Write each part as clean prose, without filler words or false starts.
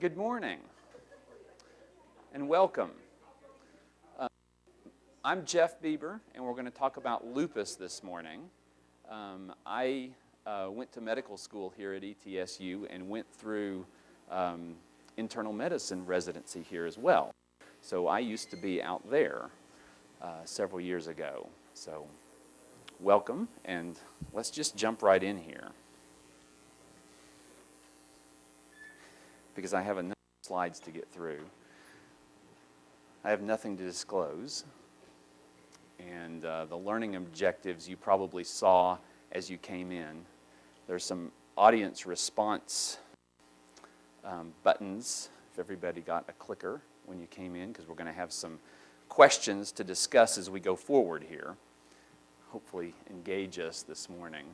Good morning and welcome. I'm Jeff Bieber, and we're going to talk about lupus this morning. I went to medical school here at ETSU and went through internal medicine residency here as well. So I used to be out there several years ago. So welcome, and let's just jump right in here, because I have enough slides to get through. I have nothing to disclose, and the learning objectives you probably saw as you came in. There's some audience response buttons, if everybody got a clicker when you came in, because we're going to have some questions to discuss as we go forward here. Hopefully engage us this morning.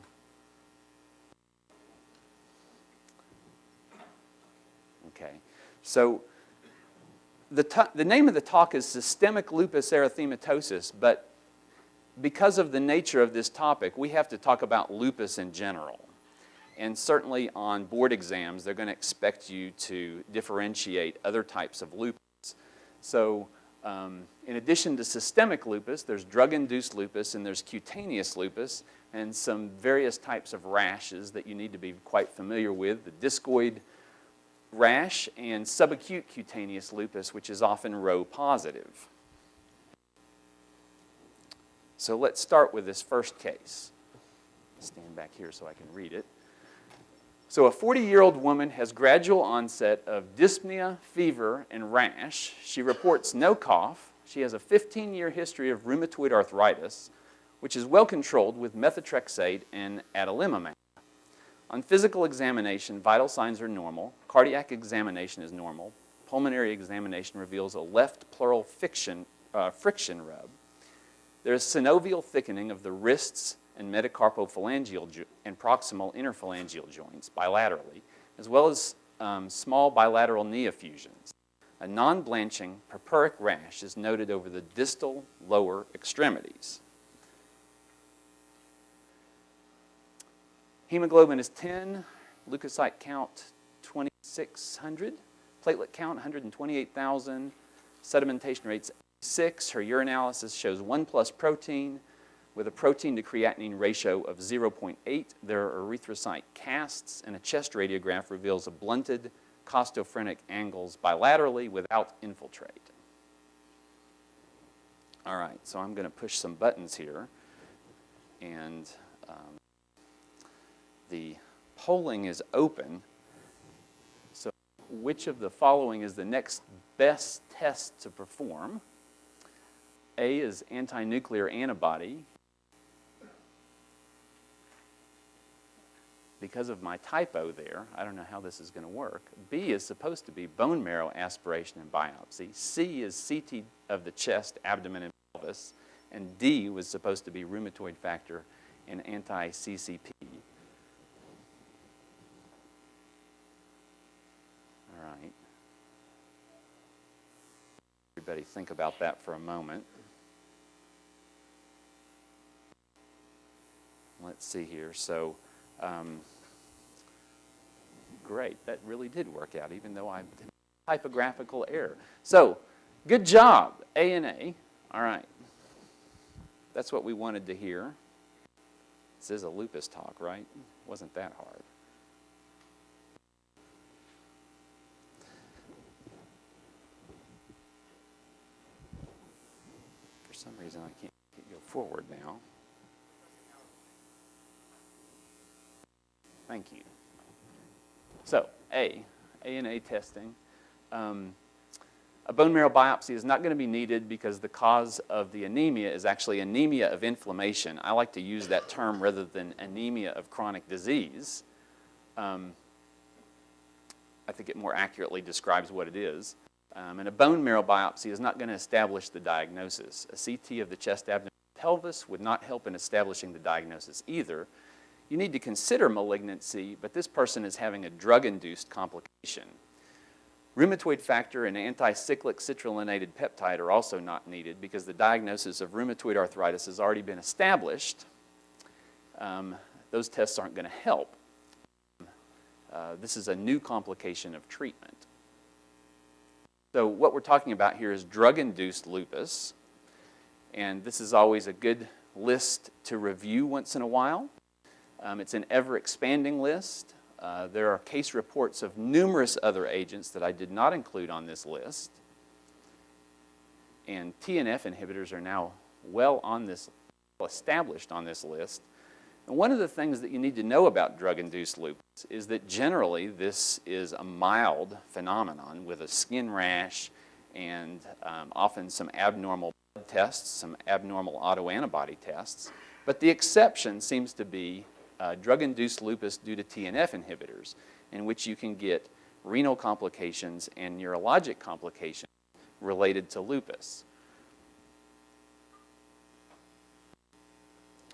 Okay, so the name of the talk is Systemic Lupus Erythematosus, but because of the nature of this topic, we have to talk about lupus in general. And certainly on board exams, they're going to expect you to differentiate other types of lupus. So in addition to systemic lupus, there's drug-induced lupus and there's cutaneous lupus and some various types of rashes that you need to be quite familiar with. The discoid rash and subacute cutaneous lupus, which is often Rho positive. So let's start with this first case. Stand back here so I can read it. So a 40-year-old woman has gradual onset of dyspnea, fever, and rash. She reports no cough. She has a 15-year history of rheumatoid arthritis, which is well controlled with methotrexate and adalimumab. On physical examination, vital signs are normal. Cardiac examination is normal. Pulmonary examination reveals a left pleural friction rub. There is synovial thickening of the wrists and metacarpophalangeal and proximal interphalangeal joints bilaterally, as well as small bilateral knee effusions. A non-blanching purpuric rash is noted over the distal lower extremities. Hemoglobin is 10, leukocyte count 2,600, platelet count 128,000, sedimentation rate's 6. Her urinalysis shows 1+ protein with a protein to creatinine ratio of 0.8. There are erythrocyte casts, and a chest radiograph reveals a blunted costophrenic angles bilaterally without infiltrate. All right, so I'm going to push some buttons here, and the polling is open. So which of the following is the next best test to perform? A is anti-nuclear antibody. Because of my typo there, I don't know how this is going to work. B is supposed to be bone marrow aspiration and biopsy. C is CT of the chest, abdomen, and pelvis. And D was supposed to be rheumatoid factor and anti-CCP. All right. Everybody think about that for a moment. Let's see here. So, great. That really did work out, even though I did a typographical error. So, good job, A and A. All right. That's what we wanted to hear. This is a lupus talk, right? Wasn't that hard. For some reason, I can't go forward now. Thank you. So, A and A testing. A bone marrow biopsy is not going to be needed because the cause of the anemia is actually anemia of inflammation. I like to use that term rather than anemia of chronic disease. I think it more accurately describes what it is. And a bone marrow biopsy is not going to establish the diagnosis. A CT of the chest, abdomen, and pelvis would not help in establishing the diagnosis either. You need to consider malignancy, but this person is having a drug-induced complication. Rheumatoid factor and anti-cyclic citrullonated peptide are also not needed because the diagnosis of rheumatoid arthritis has already been established. Those tests aren't going to help. This is a new complication of treatment. So what we're talking about here is drug-induced lupus, and this is always a good list to review once in a while. It's an ever-expanding list. There are case reports of numerous other agents that I did not include on this list. And TNF inhibitors are now well established on this list. And one of the things that you need to know about drug-induced lupus is that generally this is a mild phenomenon with a skin rash and often some abnormal blood tests, some abnormal autoantibody tests. But the exception seems to be drug-induced lupus due to TNF inhibitors, in which you can get renal complications and neurologic complications related to lupus.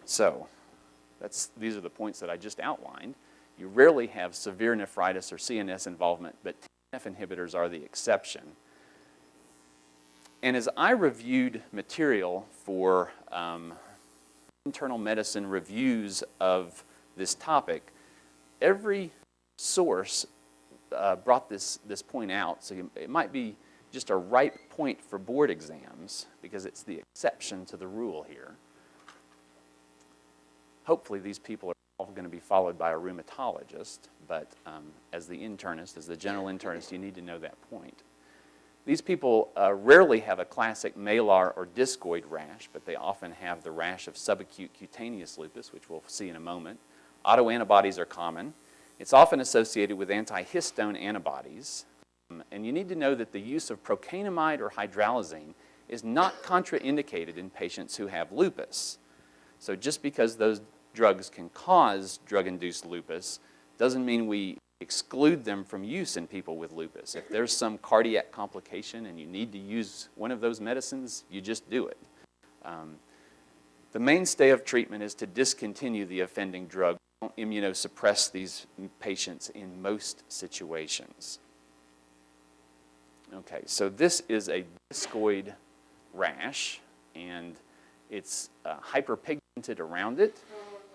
So these are the points that I just outlined. You rarely have severe nephritis or CNS involvement, but TNF inhibitors are the exception. And as I reviewed material for internal medicine reviews of this topic, every source brought this point out. So it might be just a ripe point for board exams because it's the exception to the rule here. Hopefully these people are all going to be followed by a rheumatologist, but as the internist, as the general internist, you need to know that point. These people rarely have a classic malar or discoid rash, but they often have the rash of subacute cutaneous lupus, which we'll see in a moment. Autoantibodies are common. It's often associated with antihistone antibodies. And you need to know that the use of procainamide or hydralazine is not contraindicated in patients who have lupus. So just because those drugs can cause drug-induced lupus doesn't mean we exclude them from use in people with lupus. If there's some cardiac complication and you need to use one of those medicines, you just do it. The mainstay of treatment is to discontinue the offending drug. Don't immunosuppress these patients in most situations. Okay, so this is a discoid rash, and it's hyperpigmented around it.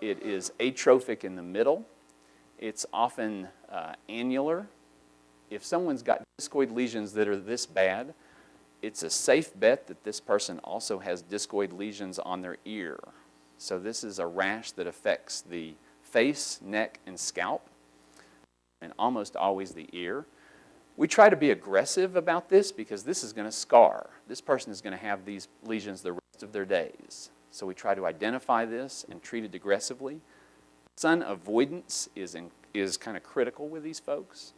It is atrophic in the middle. It's often annular. If someone's got discoid lesions that are this bad, it's a safe bet that this person also has discoid lesions on their ear. So this is a rash that affects the face, neck, and scalp, and almost always the ear. We try to be aggressive about this because this is going to scar. This person is going to have these lesions the rest of their days. So we try to identify this and treat it aggressively. Sun avoidance is kind of critical with these folks.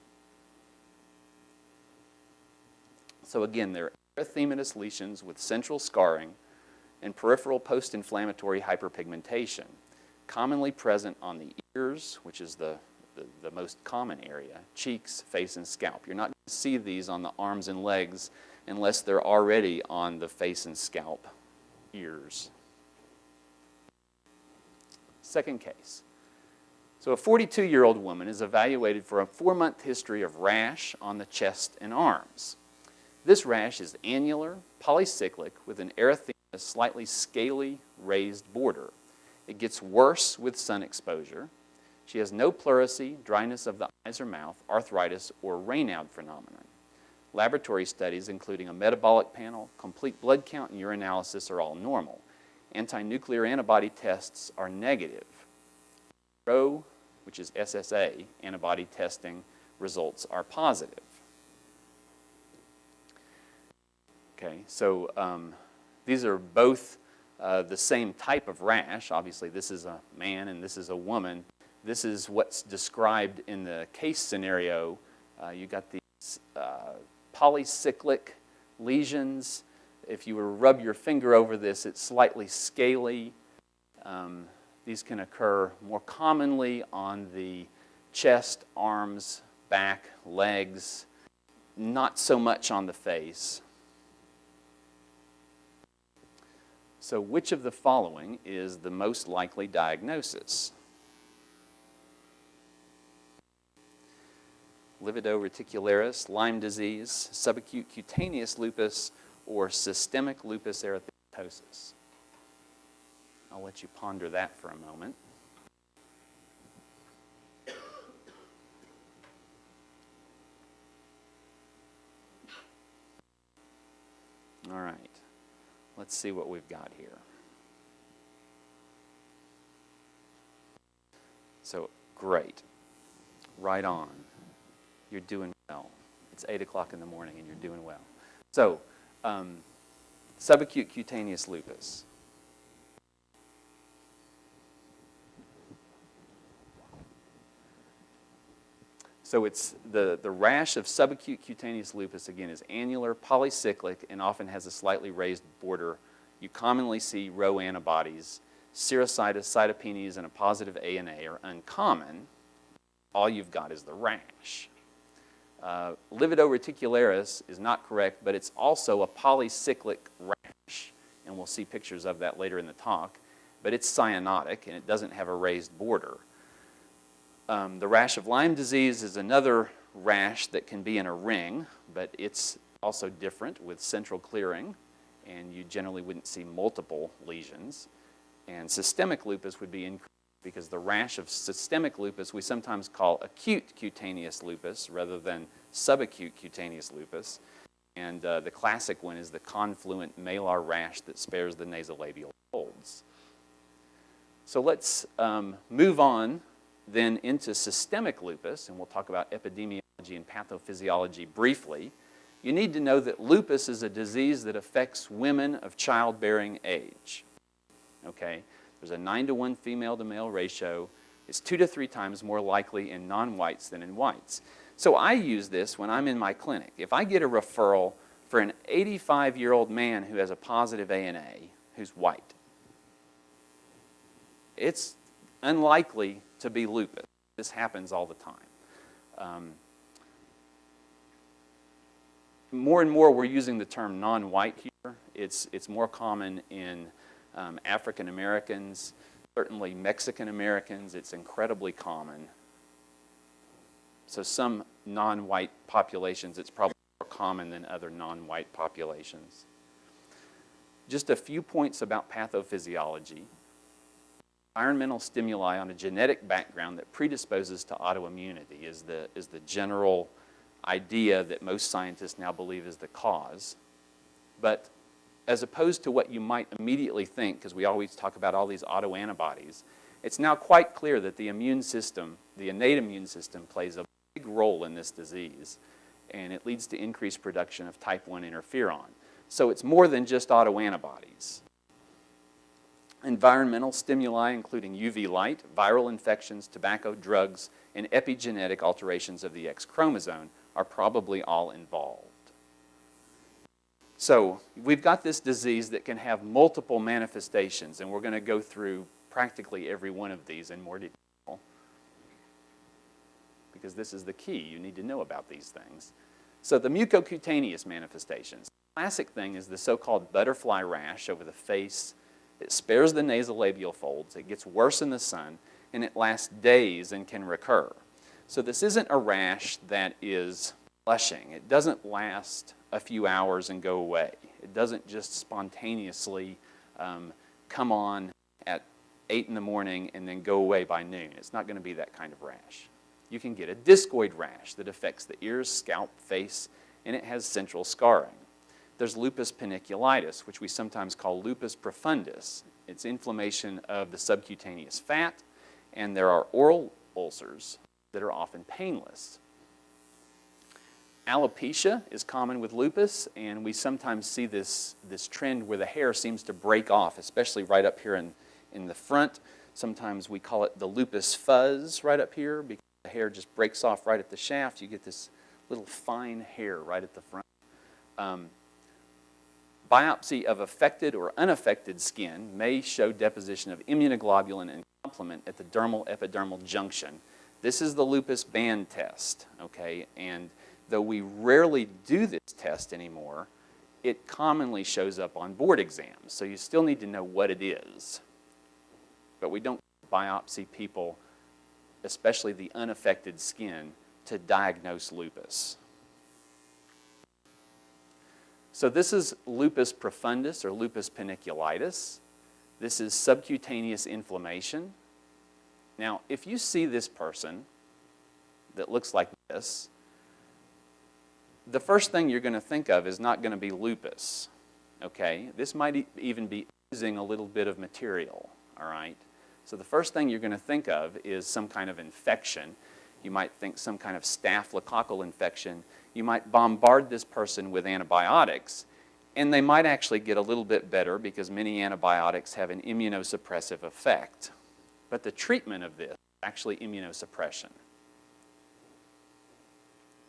So again, they're erythematous lesions with central scarring and peripheral post-inflammatory hyperpigmentation, commonly present on the ears, which is the most common area, cheeks, face, and scalp. You're not going to see these on the arms and legs unless they're already on the face and scalp, ears. Second case. So a 42-year-old woman is evaluated for a 4-month history of rash on the chest and arms. This rash is annular, polycyclic, with an erythematous, slightly scaly, raised border. It gets worse with sun exposure. She has no pleurisy, dryness of the eyes or mouth, arthritis, or Raynaud phenomenon. Laboratory studies, including a metabolic panel, complete blood count, and urinalysis are all normal. Anti-nuclear antibody tests are negative. Rho, which is SSA, antibody testing results are positive. Okay, so these are both the same type of rash. Obviously, this is a man and this is a woman. This is what's described in the case scenario. You got these polycyclic lesions. If you were to rub your finger over this, it's slightly scaly. These can occur more commonly on the chest, arms, back, legs, not so much on the face. So which of the following is the most likely diagnosis? Livedoreticularis, Lyme disease, subacute cutaneous lupus, or systemic lupus erythematosus? I'll let you ponder that for a moment. see what we've got here. So, great. Right on. You're doing well. It's 8 o'clock in the morning and you're doing well. So, subacute cutaneous lupus. So it's the rash of subacute cutaneous lupus, again, is annular, polycyclic, and often has a slightly raised border. You commonly see Rho antibodies. Serositis, cytopenias, and a positive ANA are uncommon. All you've got is the rash. Livido-reticularis is not correct, but it's also a polycyclic rash, and we'll see pictures of that later in the talk. But it's cyanotic, and it doesn't have a raised border. The rash of Lyme disease is another rash that can be in a ring, but it's also different with central clearing, and you generally wouldn't see multiple lesions. And systemic lupus would be increased because the rash of systemic lupus we sometimes call acute cutaneous lupus rather than subacute cutaneous lupus. And the classic one is the confluent malar rash that spares the nasolabial folds. So let's move on then into systemic lupus, and we'll talk about epidemiology and pathophysiology briefly. You need to know that lupus is a disease that affects women of childbearing age. Okay? There's a 9-to-1 female to male ratio. It's 2 to 3 times more likely in non-whites than in whites. So I use this when I'm in my clinic. If I get a referral for an 85-year-old man who has a positive ANA who's white, it's unlikely to be lupus. This happens all the time. More and more we're using the term non-white here. It's more common in African Americans, certainly Mexican Americans. It's incredibly common. So some non-white populations, it's probably more common than other non-white populations. Just a few points about pathophysiology. Environmental stimuli on a genetic background that predisposes to autoimmunity is the general idea that most scientists now believe is the cause. But as opposed to what you might immediately think, because we always talk about all these autoantibodies, it's now quite clear that the immune system, the innate immune system, plays a big role in this disease, and it leads to increased production of type 1 interferon. So it's more than just autoantibodies. Environmental stimuli, including UV light, viral infections, tobacco, drugs, and epigenetic alterations of the X chromosome are probably all involved. So we've got this disease that can have multiple manifestations, and we're going to go through practically every one of these in more detail because this is the key. You need to know about these things. So the mucocutaneous manifestations. The classic thing is the so-called butterfly rash over the face. It spares the nasolabial folds, it gets worse in the sun, and it lasts days and can recur. So this isn't a rash that is flushing. It doesn't last a few hours and go away. It doesn't just spontaneously come on at 8 in the morning and then go away by noon. It's not going to be that kind of rash. You can get a discoid rash that affects the ears, scalp, face, and it has central scarring. There's lupus paniculitis, which we sometimes call lupus profundus. It's inflammation of the subcutaneous fat, and there are oral ulcers that are often painless. Alopecia is common with lupus, and we sometimes see this trend where the hair seems to break off, especially right up here in the front. Sometimes we call it the lupus fuzz right up here because the hair just breaks off right at the shaft. You get this little fine hair right at the front. Biopsy of affected or unaffected skin may show deposition of immunoglobulin and complement at the dermal-epidermal junction. This is the lupus band test, okay? And though we rarely do this test anymore, it commonly shows up on board exams. So you still need to know what it is. But we don't biopsy people, especially the unaffected skin, to diagnose lupus. So this is lupus profundus or lupus paniculitis. This is subcutaneous inflammation. Now, if you see this person that looks like this, the first thing you're going to think of is not going to be lupus. okay? This might even be oozing a little bit of material, all right? So the first thing you're going to think of is some kind of infection. You might think some kind of staphylococcal infection. You might bombard this person with antibiotics, and they might actually get a little bit better because many antibiotics have an immunosuppressive effect. But the treatment of this is actually immunosuppression.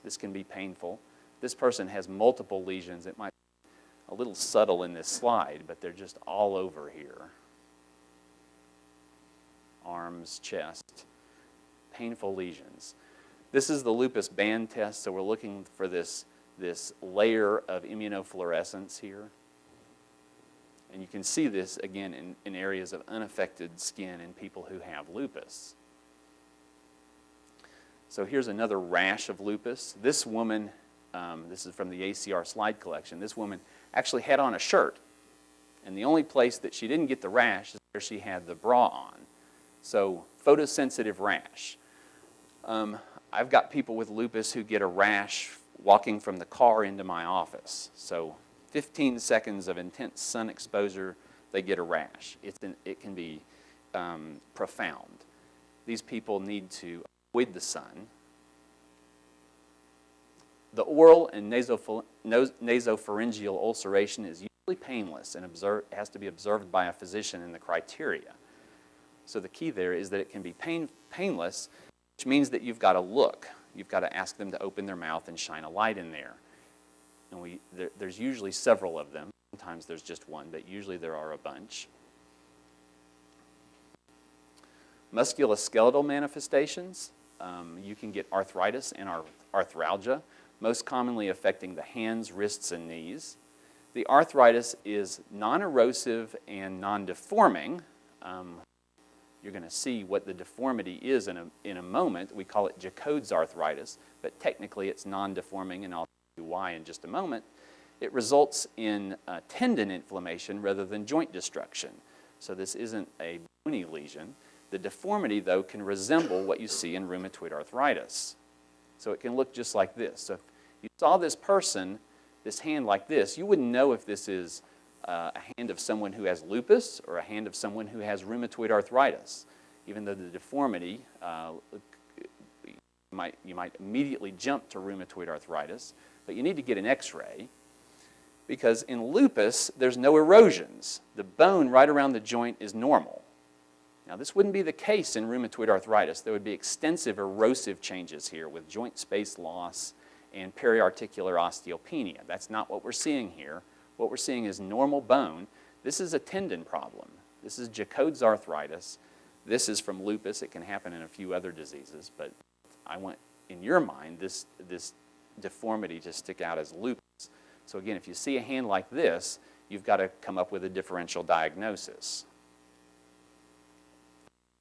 This can be painful. This person has multiple lesions. It might be a little subtle in this slide, but they're just all over here. Arms, chest, painful lesions. This is the lupus band test, so we're looking for this layer of immunofluorescence here. And you can see this, again, in areas of unaffected skin in people who have lupus. So here's another rash of lupus. This woman, this is from the ACR slide collection, this woman actually had on a shirt. And the only place that she didn't get the rash is where she had the bra on. So photosensitive rash. I've got people with lupus who get a rash walking from the car into my office. So 15 seconds of intense sun exposure, they get a rash. It can be profound. These people need to avoid the sun. The oral and nasopharyngeal ulceration is usually painless and has to be observed by a physician in the criteria. So the key there is that it can be painless, which means that you've got to look. You've got to ask them to open their mouth and shine a light in there. And there's usually several of them. Sometimes there's just one, but usually there are a bunch. Musculoskeletal manifestations. You can get arthritis and arthralgia, most commonly affecting the hands, wrists, and knees. The arthritis is non-erosive and non-deforming. You're going to see what the deformity is in a moment. We call it Jacob's arthritis, but technically it's non-deforming, and I'll tell you why in just a moment. It results in tendon inflammation rather than joint destruction. So this isn't a bony lesion. The deformity, though, can resemble what you see in rheumatoid arthritis. So it can look just like this. So if you saw this person, this hand like this, you wouldn't know if this is a hand of someone who has lupus or a hand of someone who has rheumatoid arthritis. Even though the deformity, you might immediately jump to rheumatoid arthritis, but you need to get an x-ray because in lupus, there's no erosions. The bone right around the joint is normal. Now, this wouldn't be the case in rheumatoid arthritis. There would be extensive erosive changes here with joint space loss and periarticular osteopenia. That's not what we're seeing here. What we're seeing is normal bone. This is a tendon problem. This is Jacob's arthritis. This is from lupus. It can happen in a few other diseases, but I want, in your mind, this deformity to stick out as lupus. So again, if you see a hand like this, you've got to come up with a differential diagnosis.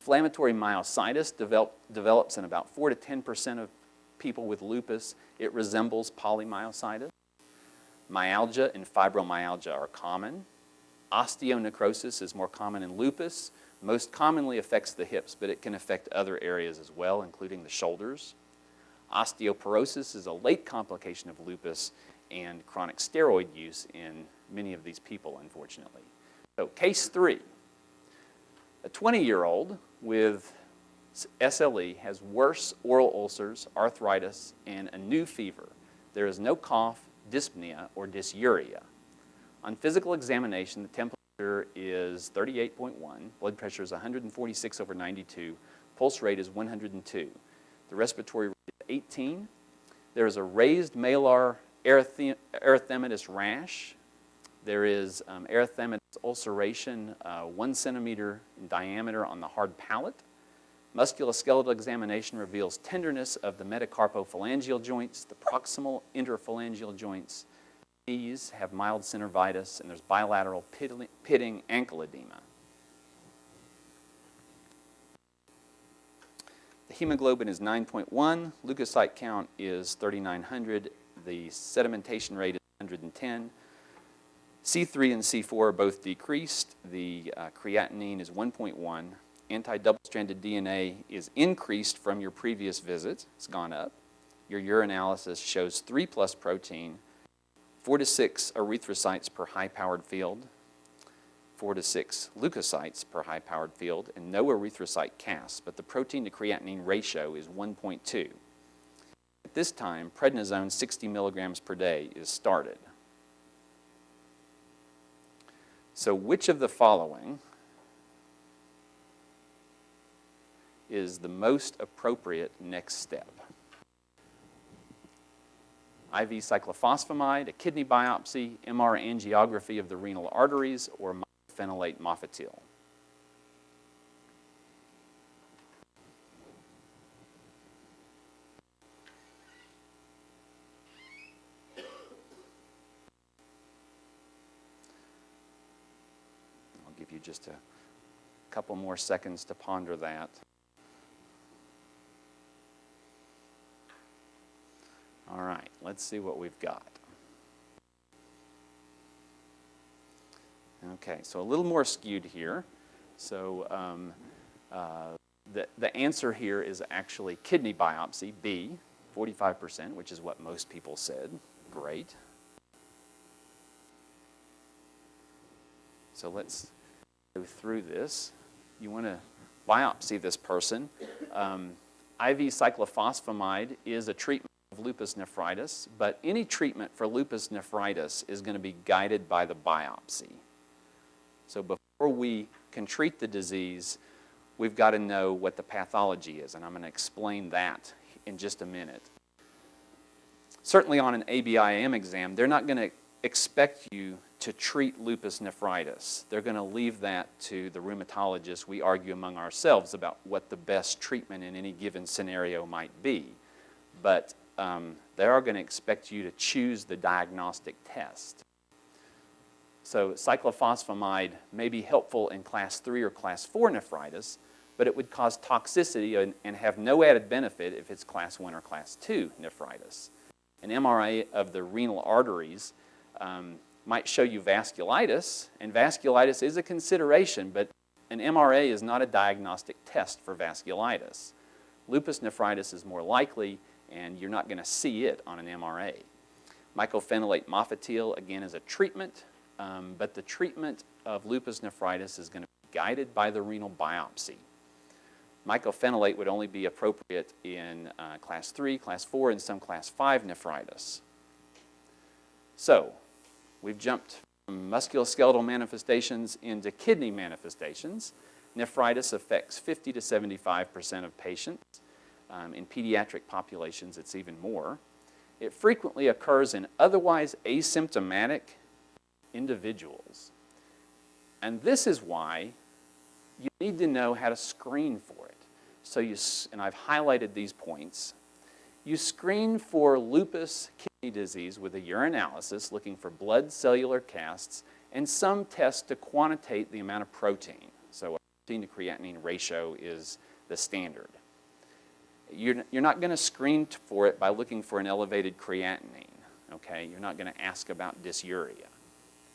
Inflammatory myositis develops in about 4 to 10% of people with lupus. It resembles polymyositis. Myalgia and fibromyalgia are common. Osteonecrosis is more common in lupus. Most commonly affects the hips, but it can affect other areas as well, including the shoulders. Osteoporosis is a late complication of lupus and chronic steroid use in many of these people, unfortunately. So case 3. A 20-year-old with SLE has worse oral ulcers, arthritis, and a new fever. There is no cough, dyspnea, or dysuria. On physical examination, the temperature is 38.1, blood pressure is 146/92, pulse rate is 102. The respiratory rate is 18. There is a raised malar erythematous rash. There is erythematous ulceration, 1 centimeter in diameter on the hard palate. Musculoskeletal examination reveals tenderness of the metacarpophalangeal joints, the proximal interphalangeal joints. Knees have mild synovitis, and there's bilateral pitting ankle edema. The hemoglobin is 9.1. Leukocyte count is 3,900. The sedimentation rate is 110. C3 and C4 are both decreased. The creatinine is 1.1. Anti-double-stranded DNA is increased from your previous visit. It's gone up. Your urinalysis shows 3+ protein. 4 to 6 erythrocytes per high-powered field, 4 to 6 leukocytes per high-powered field, and no erythrocyte casts, but the protein to creatinine ratio is 1.2. At this time, prednisone 60 milligrams per day is started. So which of the following is the most appropriate next step? IV cyclophosphamide, a kidney biopsy, MR angiography of the renal arteries, or mycophenolate mofetil? I'll give you just a couple more seconds to ponder that. All right, let's see what we've got. Okay, so a little more skewed here. So the answer here is actually kidney biopsy, B, 45%, which is what most people said. Great. So let's go through this. You want to biopsy this person. IV cyclophosphamide is a treatment of lupus nephritis, but any treatment for lupus nephritis is going to be guided by the biopsy. So before we can treat the disease, we've got to know what the pathology is, and I'm going to explain that in just a minute. Certainly on an ABIM exam, they're not going to expect you to treat lupus nephritis. They're going to leave that to the rheumatologist. We argue among ourselves about what the best treatment in any given scenario might be. But they are going to expect you to choose the diagnostic test. So cyclophosphamide may be helpful in class 3 or class 4 nephritis, but it would cause toxicity and have no added benefit if it's class 1 or class 2 nephritis. An MRI of the renal arteries might show you vasculitis, and vasculitis is a consideration, but an MRA is not a diagnostic test for vasculitis. Lupus nephritis is more likely, and you're not going to see it on an MRA. Mycophenolate mofetil, again, is a treatment, but the treatment of lupus nephritis is going to be guided by the renal biopsy. Mycophenolate would only be appropriate in class 3, class 4, and some class 5 nephritis. So, we've jumped from musculoskeletal manifestations into kidney manifestations. Nephritis affects 50 to 75% of patients. In pediatric populations, it's even more. It frequently occurs in otherwise asymptomatic individuals. And this is why you need to know how to screen for it. So and I've highlighted these points. You screen for lupus kidney disease with a urinalysis looking for blood cellular casts and some tests to quantitate the amount of protein. So a protein to creatinine ratio is the standard. You're not going to screen for it by looking for an elevated creatinine, okay? You're not going to ask about dysuria.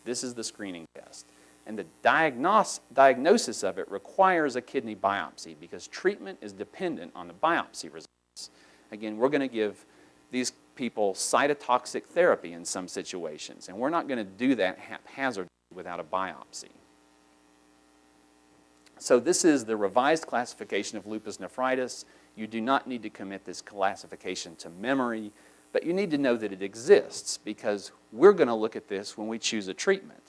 This is the screening test. And the diagnosis of it requires a kidney biopsy because treatment is dependent on the biopsy results. Again, we're going to give these people cytotoxic therapy in some situations, and we're not going to do that haphazardly without a biopsy. So this is the revised classification of lupus nephritis. You do not need to commit this classification to memory, but you need to know that it exists because we're going to look at this when we choose a treatment.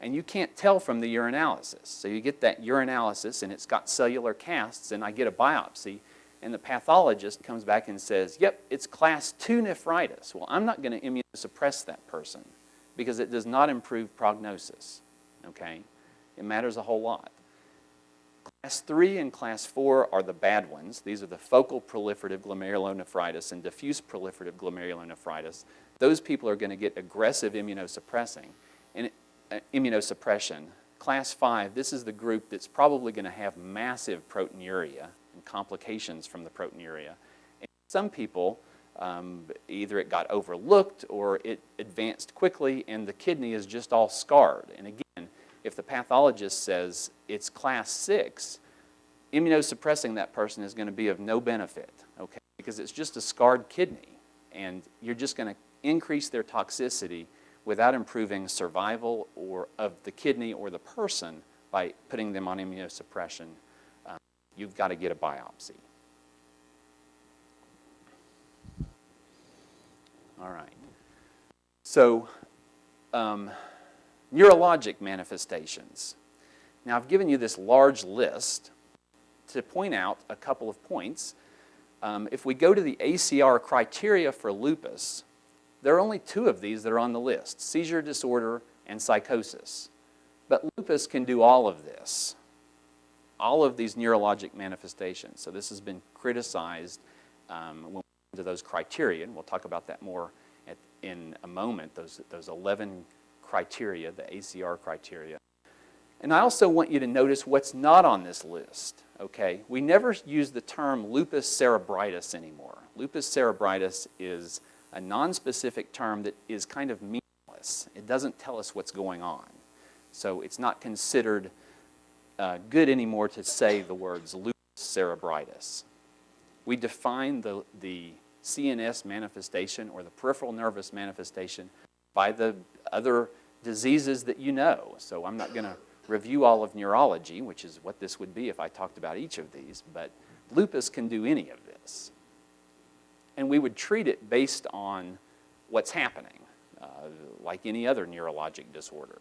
And you can't tell from the urinalysis. So you get that urinalysis and it's got cellular casts and I get a biopsy and the pathologist comes back and says, yep, it's class 2 nephritis. Well, I'm not going to immunosuppress that person because it does not improve prognosis, okay? It matters a whole lot. Class 3 and class 4 are the bad ones. These are the focal proliferative glomerulonephritis and diffuse proliferative glomerulonephritis. Those people are going to get aggressive immunosuppression. Class 5, this is the group that's probably going to have massive proteinuria and complications from the proteinuria. And some people, either it got overlooked or it advanced quickly and the kidney is just all scarred. And again, if the pathologist says it's class 6, immunosuppressing that person is going to be of no benefit, okay? Because it's just a scarred kidney and you're just going to increase their toxicity without improving survival of the kidney or the person by putting them on immunosuppression, you've got to get a biopsy. All right. So, neurologic manifestations. Now, I've given you this large list to point out a couple of points. If we go to the ACR criteria for lupus, there are only 2 of these that are on the list, seizure disorder and psychosis. But lupus can do all of this, all of these neurologic manifestations. So this has been criticized when we get into those criteria, and we'll talk about that more in a moment, those 11 criteria, the ACR criteria. And I also want you to notice what's not on this list, okay? We never use the term lupus cerebritis anymore. Lupus cerebritis is a nonspecific term that is kind of meaningless. It doesn't tell us what's going on. So it's not considered good anymore to say the words lupus cerebritis. We define the CNS manifestation or the peripheral nervous manifestation by the other diseases that you know. So I'm not going to review all of neurology, which is what this would be if I talked about each of these, but lupus can do any of this. And we would treat it based on what's happening, like any other neurologic disorder.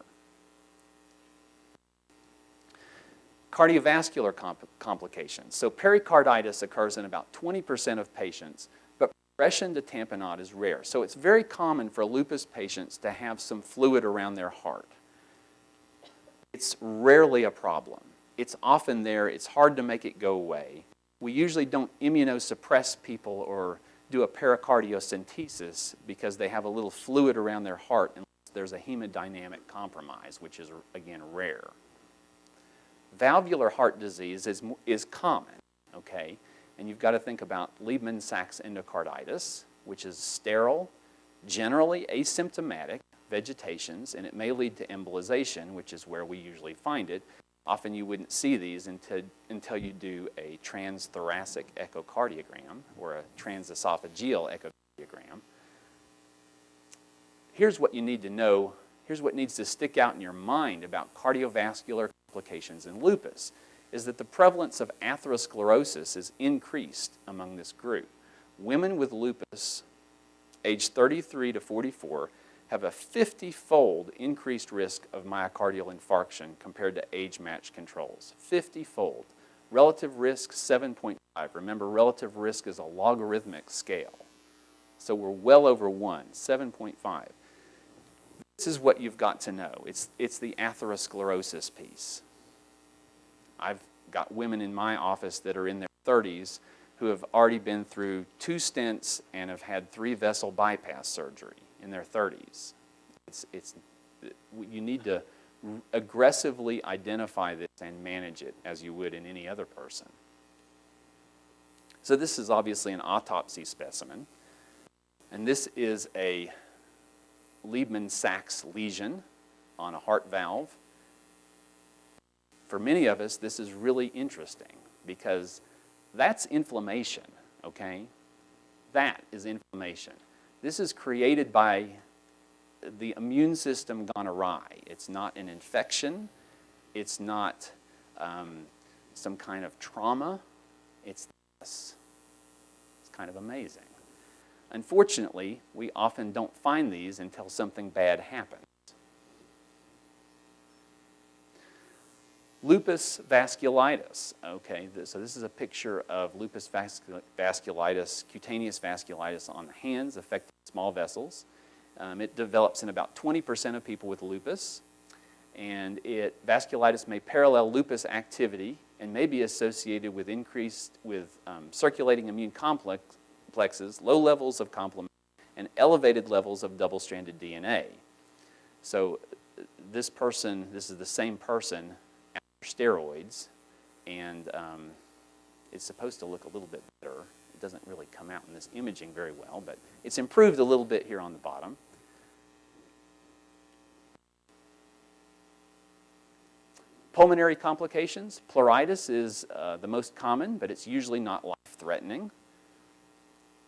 Cardiovascular complications. So pericarditis occurs in about 20% of patients, but progression to tamponade is rare. So it's very common for lupus patients to have some fluid around their heart. It's rarely a problem. It's often there. It's hard to make it go away. We usually don't immunosuppress people or do a pericardiocentesis because they have a little fluid around their heart unless there's a hemodynamic compromise, which is, again, rare. Valvular heart disease is common, okay? And you've got to think about Liebman-Sachs endocarditis, which is sterile, generally asymptomatic vegetations, and it may lead to embolization, which is where we usually find it. Often you wouldn't see these until you do a transthoracic echocardiogram or a transesophageal echocardiogram. Here's what you need to know. Here's what needs to stick out in your mind about cardiovascular complications in lupus, is that the prevalence of atherosclerosis is increased among this group. Women with lupus, aged 33 to 44, have a 50-fold increased risk of myocardial infarction compared to age-matched controls. 50-fold. Relative risk, 7.5. Remember, relative risk is a logarithmic scale. So we're well over 1, 7.5. This is what you've got to know. It's the atherosclerosis piece. I've got women in my office that are in their 30s who have already been through 2 stents and have had 3 vessel bypass surgery in their 30s. You need to aggressively identify this and manage it as you would in any other person. So this is obviously an autopsy specimen, and this is a Liebman-Sachs lesion on a heart valve. For many of us, this is really interesting because that's inflammation, okay? That is inflammation. This is created by the immune system gone awry. It's not an infection. It's not some kind of trauma. It's this. It's kind of amazing. Unfortunately, we often don't find these until something bad happens. Lupus vasculitis, okay, so this is a picture of lupus vasculitis, cutaneous vasculitis on the hands affecting small vessels. It develops in about 20% of people with lupus, and vasculitis may parallel lupus activity and may be associated with circulating immune complexes, low levels of complement, and elevated levels of double-stranded DNA. So this is the same person steroids, and it's supposed to look a little bit better. It doesn't really come out in this imaging very well, but it's improved a little bit here on the bottom. Pulmonary complications. Pleuritis is the most common, but it's usually not life-threatening.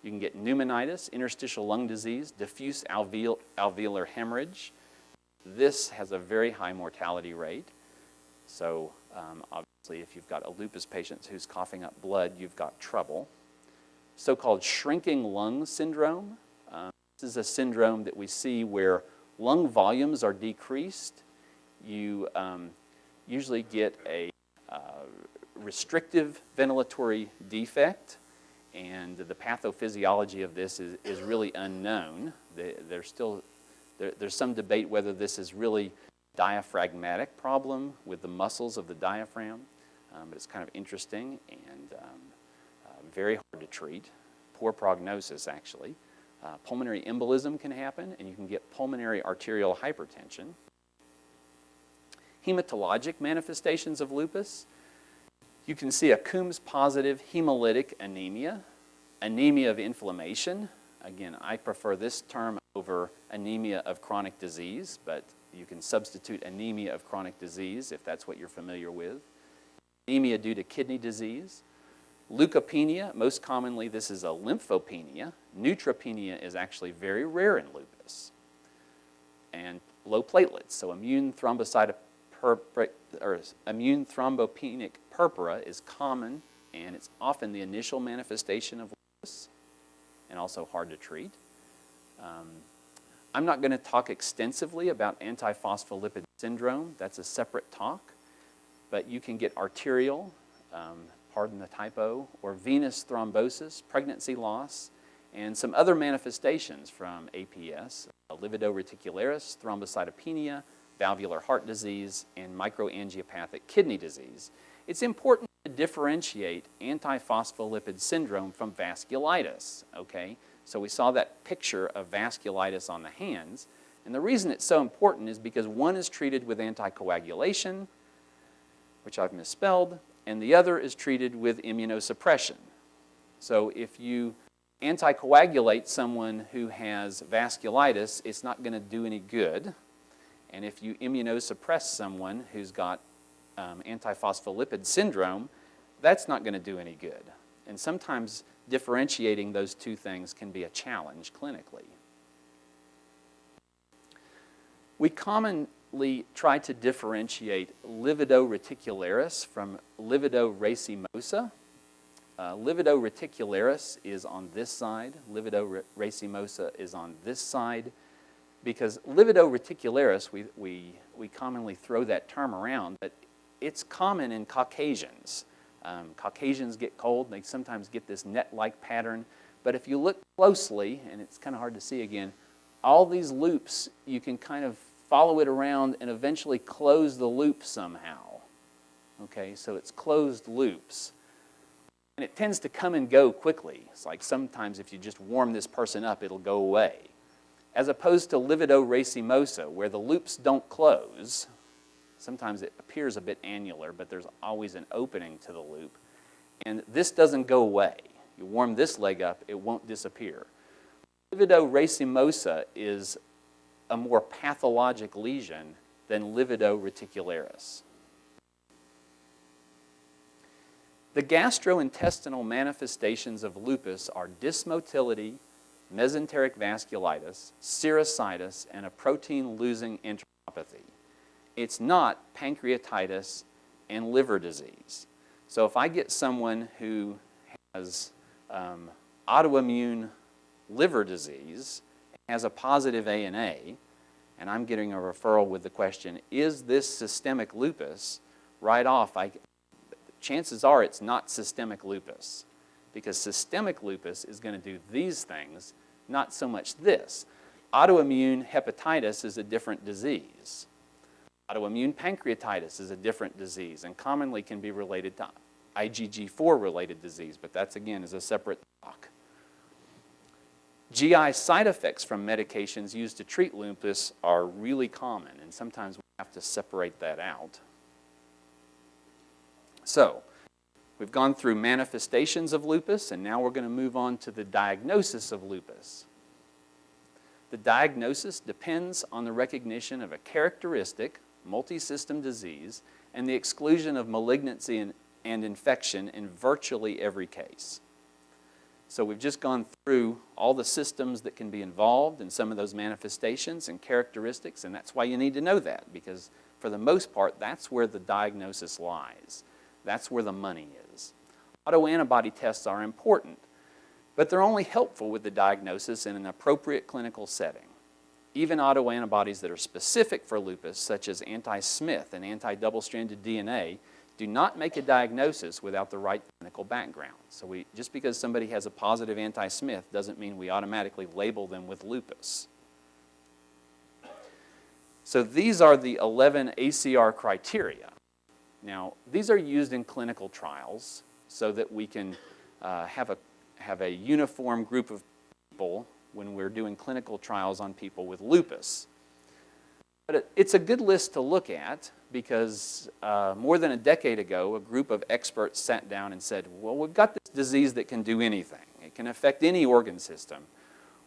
You can get pneumonitis, interstitial lung disease, diffuse alveolar hemorrhage. This has a very high mortality rate. So obviously, if you've got a lupus patient who's coughing up blood, you've got trouble. So-called shrinking lung syndrome. This is a syndrome that we see where lung volumes are decreased. You usually get a restrictive ventilatory defect, and the pathophysiology of this is really unknown. There's some debate whether this is really a diaphragmatic problem with the muscles of the diaphragm, but it's kind of interesting and very hard to treat. Poor prognosis, actually. Pulmonary embolism can happen, and you can get pulmonary arterial hypertension. Hematologic manifestations of lupus. You can see a Coombs-positive hemolytic anemia, anemia of inflammation. Again, I prefer this term over anemia of chronic disease, but you can substitute anemia of chronic disease if that's what you're familiar with. Anemia due to kidney disease. Leukopenia, most commonly this is a lymphopenia. Neutropenia is actually very rare in lupus. And low platelets, so immune thrombopenic purpura is common, and it's often the initial manifestation of lupus and also hard to treat. I'm not going to talk extensively about antiphospholipid syndrome. That's a separate talk. But you can get arterial, pardon the typo, or venous thrombosis, pregnancy loss, and some other manifestations from APS, lividoreticularis, thrombocytopenia, valvular heart disease, and microangiopathic kidney disease. It's important to differentiate antiphospholipid syndrome from vasculitis, okay? So we saw that picture of vasculitis on the hands, and the reason it's so important is because one is treated with anticoagulation, which I've misspelled, and the other is treated with immunosuppression. So if you anticoagulate someone who has vasculitis, it's not going to do any good. And if you immunosuppress someone who's got antiphospholipid syndrome, that's not going to do any good. And sometimes differentiating those two things can be a challenge clinically. We commonly try to differentiate lividoreticularis from lividoracemosa. Lividoreticularis is on this side, lividoracemosa is on this side, because lividoreticularis, we commonly throw that term around, but it's common in Caucasians. Caucasians get cold, they sometimes get this net-like pattern, but if you look closely, and it's kind of hard to see again, all these loops, you can kind of follow it around and eventually close the loop somehow. Okay, so it's closed loops. And it tends to come and go quickly. It's like sometimes if you just warm this person up, it'll go away. As opposed to lividoracemosa, where the loops don't close. Sometimes it appears a bit annular, but there's always an opening to the loop. And this doesn't go away. You warm this leg up, it won't disappear. Lividoracemosa is a more pathologic lesion than lividoreticularis. The gastrointestinal manifestations of lupus are dysmotility, mesenteric vasculitis, serositis, and a protein-losing enteropathy. It's not pancreatitis and liver disease. So if I get someone who has autoimmune liver disease, has a positive ANA, and I'm getting a referral with the question, is this systemic lupus? Right off, chances are it's not systemic lupus, because systemic lupus is going to do these things, not so much this. Autoimmune hepatitis is a different disease. Autoimmune pancreatitis is a different disease and commonly can be related to IgG4-related disease, but that's, again, is a separate talk. GI side effects from medications used to treat lupus are really common, and sometimes we have to separate that out. So, we've gone through manifestations of lupus, and now we're going to move on to the diagnosis of lupus. The diagnosis depends on the recognition of a characteristic multi-system disease and the exclusion of malignancy and infection in virtually every case. So we've just gone through all the systems that can be involved in some of those manifestations and characteristics, and that's why you need to know that, because for the most part, that's where the diagnosis lies. That's where the money is. Autoantibody tests are important, but they're only helpful with the diagnosis in an appropriate clinical setting. Even autoantibodies that are specific for lupus, such as anti-Smith and anti-double-stranded DNA, do not make a diagnosis without the right clinical background. So just because somebody has a positive anti-Smith doesn't mean we automatically label them with lupus. So these are the 11 ACR criteria. Now, these are used in clinical trials so that we can have a uniform group of people when we're doing clinical trials on people with lupus. But it's a good list to look at because more than a decade ago, a group of experts sat down and said, well, we've got this disease that can do anything. It can affect any organ system.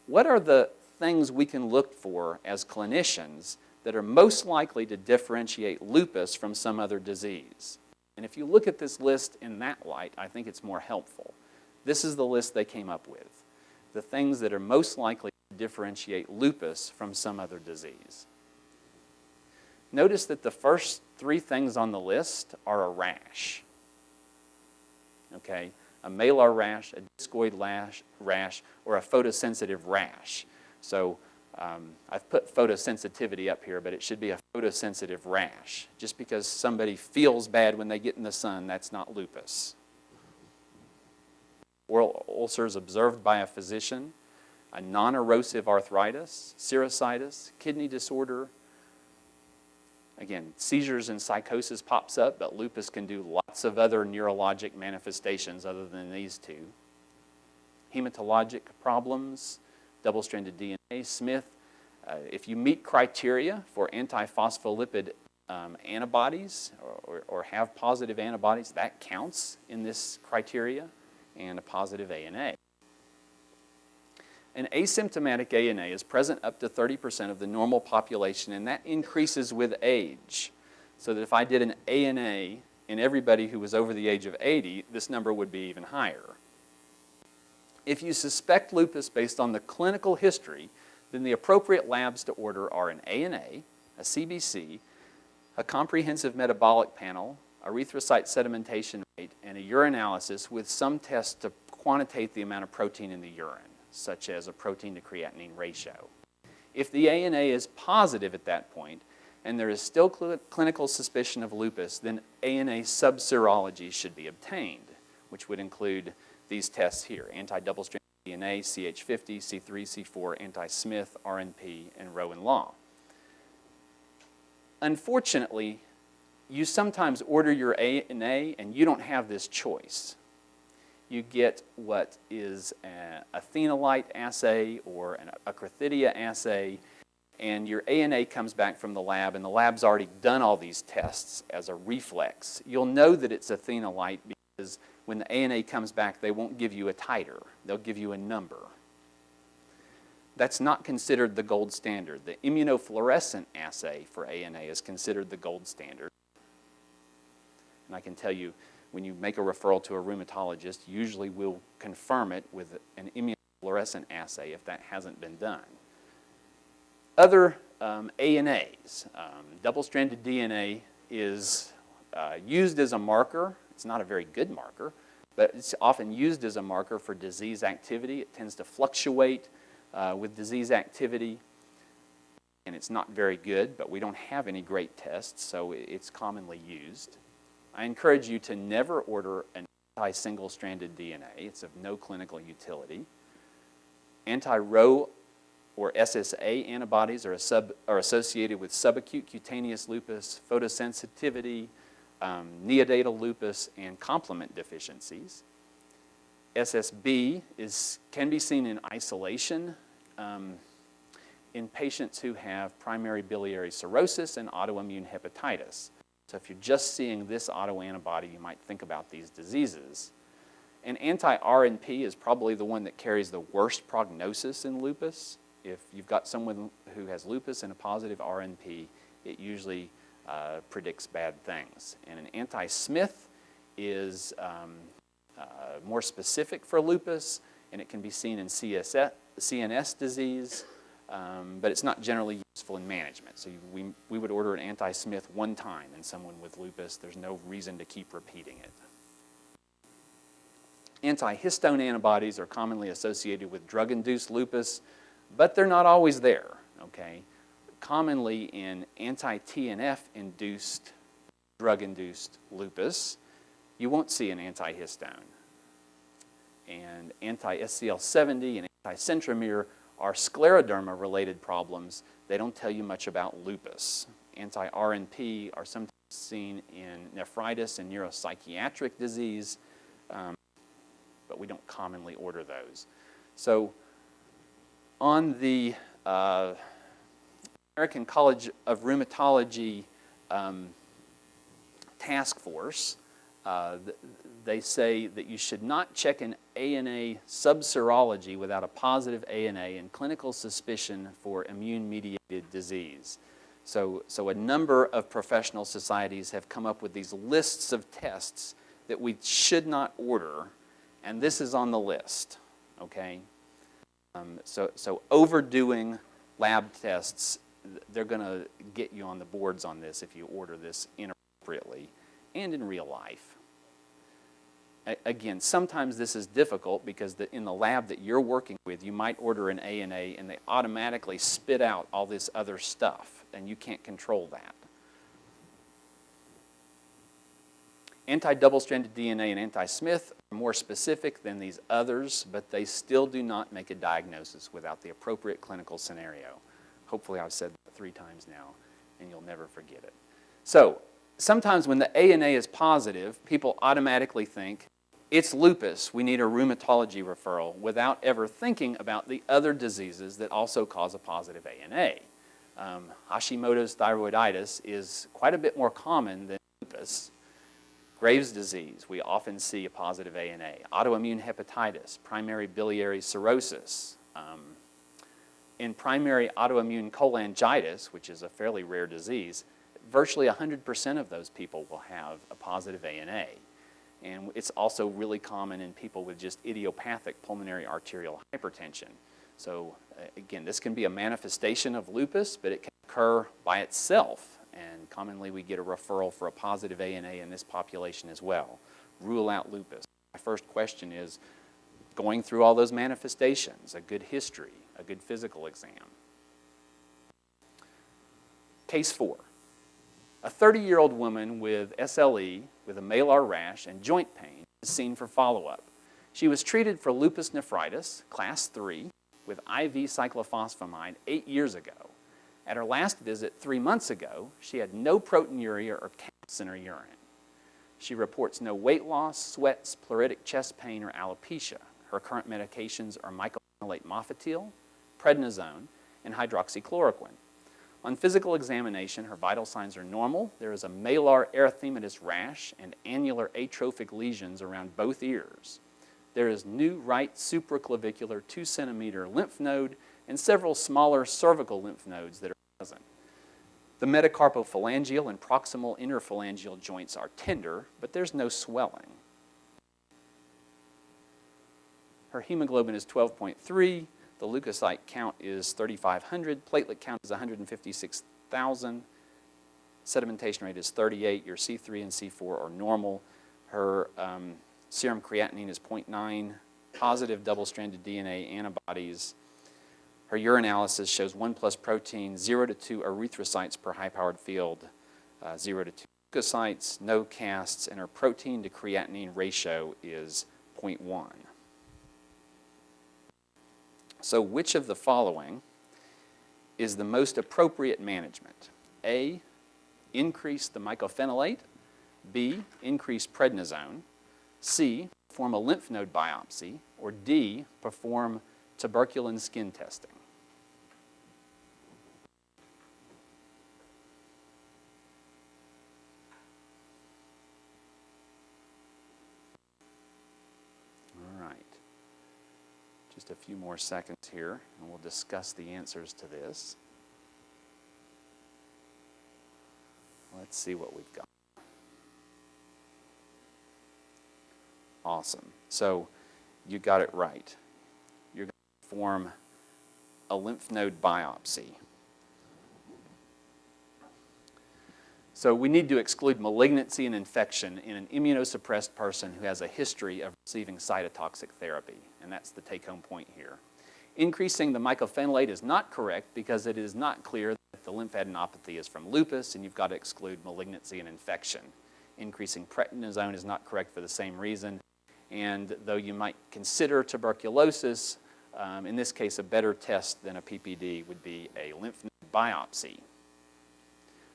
What are the things we can look for as clinicians that are most likely to differentiate lupus from some other disease? And if you look at this list in that light, I think it's more helpful. This is the list they came up with. The things that are most likely to differentiate lupus from some other disease. Notice that the first three things on the list are a rash. Okay? A malar rash, a discoid rash, or a photosensitive rash. So I've put photosensitivity up here, but it should be a photosensitive rash. Just because somebody feels bad when they get in the sun, that's not lupus. Oral ulcers observed by a physician, a non-erosive arthritis, serositis, kidney disorder. Again, seizures and psychosis pops up, but lupus can do lots of other neurologic manifestations other than these two. Hematologic problems, double-stranded DNA, Smith. If you meet criteria for antiphospholipid antibodies or have positive antibodies, that counts in this criteria, and a positive ANA. An asymptomatic ANA is present up to 30% of the normal population, and that increases with age. So that if I did an ANA in everybody who was over the age of 80, this number would be even higher. If you suspect lupus based on the clinical history, then the appropriate labs to order are an ANA, a CBC, a comprehensive metabolic panel, erythrocyte sedimentation rate, and a urinalysis with some tests to quantitate the amount of protein in the urine, such as a protein to creatinine ratio. If the ANA is positive at that point, and there is still clinical suspicion of lupus, then ANA subserology should be obtained, which would include these tests here: anti-double-stranded DNA, CH50, C3, C4, anti-Smith, RNP, and Rowe and Law. Unfortunately, you sometimes order your ANA and you don't have this choice. You get what is a phenolite assay or a Crithidia assay, and your ANA comes back from the lab, and the lab's already done all these tests as a reflex. You'll know that it's a phenolite because when the ANA comes back, they won't give you a titer. They'll give you a number. That's not considered the gold standard. The immunofluorescent assay for ANA is considered the gold standard. And I can tell you, when you make a referral to a rheumatologist, usually we'll confirm it with an immunofluorescent assay if that hasn't been done. Other ANAs, double-stranded DNA is used as a marker. It's not a very good marker, but it's often used as a marker for disease activity. It tends to fluctuate with disease activity, and it's not very good, but we don't have any great tests, so it's commonly used. I encourage you to never order an anti-single-stranded DNA. It's of no clinical utility. Anti-Rowe or SSA antibodies are associated with subacute cutaneous lupus, photosensitivity, neonatal lupus, and complement deficiencies. SSB can be seen in isolation in patients who have primary biliary cirrhosis and autoimmune hepatitis. So if you're just seeing this autoantibody, you might think about these diseases. And anti-RNP is probably the one that carries the worst prognosis in lupus. If you've got someone who has lupus and a positive RNP, it usually predicts bad things. And an anti-Smith is more specific for lupus, and it can be seen in CNS disease, but it's not generally useful in management. So we would order an anti-Smith one time in someone with lupus. There's no reason to keep repeating it. Antihistone antibodies are commonly associated with drug-induced lupus, but they're not always there, okay? Commonly in anti-TNF-induced drug-induced lupus, you won't see an antihistone. And anti-SCL70 and anti-centromere are scleroderma-related problems. They don't tell you much about lupus. Anti-RNP are sometimes seen in nephritis and neuropsychiatric disease, but we don't commonly order those. So on the American College of Rheumatology task force, they say that you should not check an ANA subserology without a positive ANA and clinical suspicion for immune-mediated disease. So a number of professional societies have come up with these lists of tests that we should not order, and this is on the list, okay? So overdoing lab tests, they're going to get you on the boards on this if you order this inappropriately and in real life. Again, sometimes this is difficult because in the lab that you're working with, you might order an ANA and they automatically spit out all this other stuff, and you can't control that. Anti-double-stranded DNA and anti-Smith are more specific than these others, but they still do not make a diagnosis without the appropriate clinical scenario. Hopefully I've said that 3 times now, and you'll never forget it. So sometimes when the ANA is positive, people automatically think, it's lupus, we need a rheumatology referral, without ever thinking about the other diseases that also cause a positive ANA. Hashimoto's thyroiditis is quite a bit more common than lupus. Graves' disease, we often see a positive ANA. Autoimmune hepatitis, primary biliary cirrhosis. In primary autoimmune cholangitis, which is a fairly rare disease, virtually 100% of those people will have a positive ANA. And it's also really common in people with just idiopathic pulmonary arterial hypertension. So again, this can be a manifestation of lupus, but it can occur by itself. And commonly we get a referral for a positive ANA in this population as well. Rule out lupus. My first question is, going through all those manifestations, a good history, a good physical exam. Case 4. A 30-year-old woman with SLE with a malar rash and joint pain is seen for follow-up. She was treated for lupus nephritis, class 3, with IV cyclophosphamide 8 years ago. At her last visit 3 months ago, she had no proteinuria or counts in her urine. She reports no weight loss, sweats, pleuritic chest pain, or alopecia. Her current medications are mycophenolate mofetil, prednisone, and hydroxychloroquine. On physical examination, her vital signs are normal. There is a malar erythematous rash and annular atrophic lesions around both ears. There is new right supraclavicular 2-centimeter lymph node and several smaller cervical lymph nodes that are present. The metacarpophalangeal and proximal interphalangeal joints are tender, but there's no swelling. Her hemoglobin is 12.3. The leukocyte count is 3,500. Platelet count is 156,000. Sedimentation rate is 38. Your C3 and C4 are normal. Her serum creatinine is 0.9. Positive double-stranded DNA antibodies. Her urinalysis shows 1+ protein, 0 to 2 erythrocytes per high-powered field, 0 to 2 leukocytes, no casts, and her protein to creatinine ratio is 0.1. So which of the following is the most appropriate management? A, increase the mycophenolate. B, increase prednisone. C, perform a lymph node biopsy. Or D, perform tuberculin skin testing. All right. Just a few more seconds here, and we'll discuss the answers to this. Let's see what we've got. Awesome. So you got it right. perform a lymph node biopsy. So we need to exclude malignancy and infection in an immunosuppressed person who has a history of receiving cytotoxic therapy, and that's the take-home point here. Increasing the mycophenolate is not correct because it is not clear that the lymphadenopathy is from lupus, and you've got to exclude malignancy and infection. Increasing prednisone is not correct for the same reason, and though you might consider tuberculosis, in this case a better test than a PPD would be a lymph node biopsy.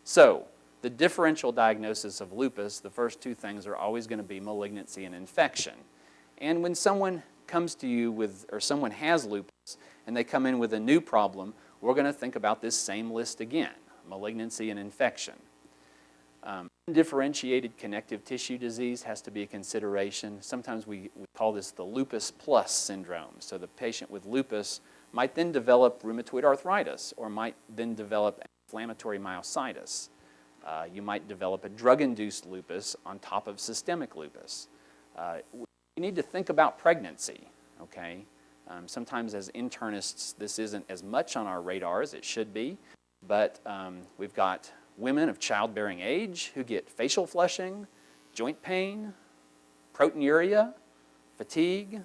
So, the differential diagnosis of lupus, the first two things are always going to be malignancy and infection. And when someone comes to you with, or someone has lupus, and they come in with a new problem, we're going to think about this same list again, malignancy and infection. Undifferentiated connective tissue disease has to be a consideration. Sometimes we call this the lupus plus syndrome. So the patient with lupus might then develop rheumatoid arthritis, or might then develop inflammatory myositis. You might develop a drug-induced lupus on top of systemic lupus. You need to think about pregnancy, okay? Sometimes as internists, this isn't as much on our radar as it should be, but we've got women of childbearing age who get facial flushing, joint pain, proteinuria, fatigue,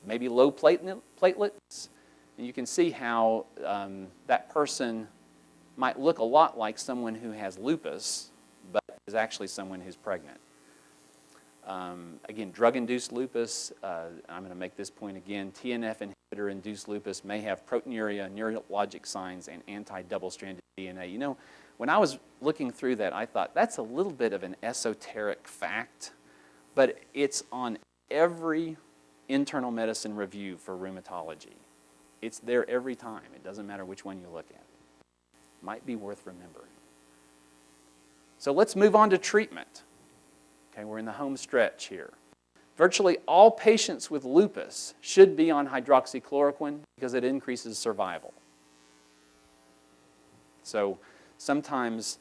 maybe low platelets. And you can see how that person might look a lot like someone who has lupus, but is actually someone who's pregnant. Again, drug-induced lupus, I'm going to make this point again, TNF inhibitor-induced lupus may have proteinuria, neurologic signs, and anti-double-stranded DNA. You know, when I was looking through that, I thought, that's a little bit of an esoteric fact, but it's on every internal medicine review for rheumatology. It's there every time. It doesn't matter which one you look at. Might be worth remembering. So let's move on to treatment. Okay, we're in the home stretch here. Virtually all patients with lupus should be on hydroxychloroquine because it increases survival. So sometimes